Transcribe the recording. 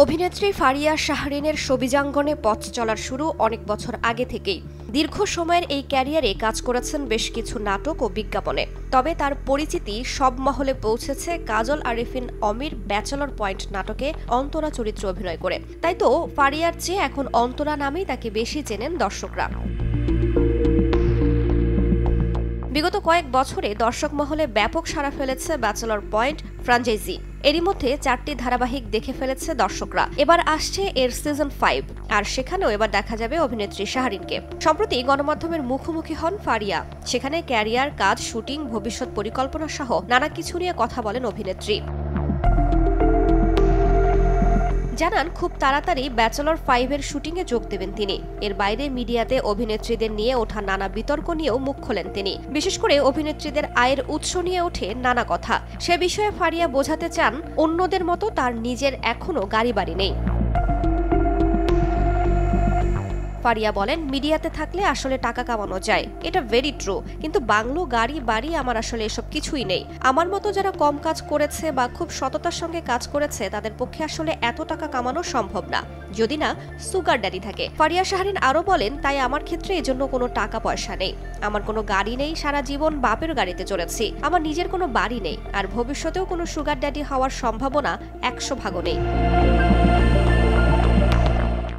অভিনেত্রী ফারিয়া শাহরিনের ছবিজাঙ্গনে পথ চলার শুরু অনেক বছর আগে থেকেই। দীর্ঘ সময়ের এই ক্যারিয়ারে কাজ করেছেন বেশ কিছু নাটক ও বিজ্ঞাপনে। তবে তার পরিচিতি সব মহলে পৌঁছেছে কাজল আরিফিন অমির ব্যাচেলর পয়েন্ট নাটকে অন্তরা চরিত্রে অভিনয় করে। তাই তো ফারিয়ার চেয়ে এখন অন্তরা নামেই তাকে বেশি চেনেন দর্শকরা। বিগত কয়েক বছরে দর্শক মহলে ব্যাপক সাড়া ফেলেছে ব্যাচেলর পয়েন্ট ফ্র্যাঞ্চাইজি। এরই মধ্যে 4টি ধারাবাহিক দেখে ফেলেছে দর্শকরা। এবার আসছে এর সিজন 5, আর সেখানেও এবার দেখা যাবে অভিনেত্রী শাহরিনকে। সম্প্রতি গণমাধ্যমের মুখোমুখি হন ফারিয়া। সেখানে ক্যারিয়ার, কাজ, শুটিং, ভবিষ্যৎ পরিকল্পনা সহ নানা কিছু নিয়ে কথা বলেন অভিনেত্রী। জানান খুব তাড়াতাড়ি ব্যাচেলর 5-এর শুটিংয়ে যোগ দেবেন তিনি। এর বাইরে মিডিয়াতে অভিনেত্রীদের নিয়ে ওঠা নানা বিতর্ক নিয়েও মুখ খোলেন তিনি। বিশেষ করে অভিনেত্রীদের আয়ের উৎস নিয়ে ওঠে নানা কথা। সে বিষয়ে ফারিয়া বোঝাতে চান, অন্যদের মতো তার নিজের এখনো গাড়ি বাড়ি নেই। ফারিয়া বলেন, মিডিয়াতে থাকলে আসলে টাকা কামানো যায়, এটা ভেরি ট্রু, কিন্তু বাংলো, গাড়ি, বাড়ি আমার আসলে এসব কিছুই নেই। আমার মতো যারা কম কাজ করেছে বা খুব সততার সঙ্গে কাজ করেছে তাদের পক্ষে আসলে এত টাকা কামানো সম্ভব না, যদি না সুগার ড্যাডি থাকে। ফারিয়া শাহরিন আরও বলেন, তাই আমার ক্ষেত্রে এজন্য কোনো টাকা পয়সা নেই, আমার কোনো গাড়ি নেই, সারা জীবন বাপের গাড়িতে চড়েছি, আমার নিজের কোনো বাড়ি নেই, আর ভবিষ্যতেও কোনো সুগার ড্যাডি হওয়ার সম্ভাবনা 100 ভাগও নেই।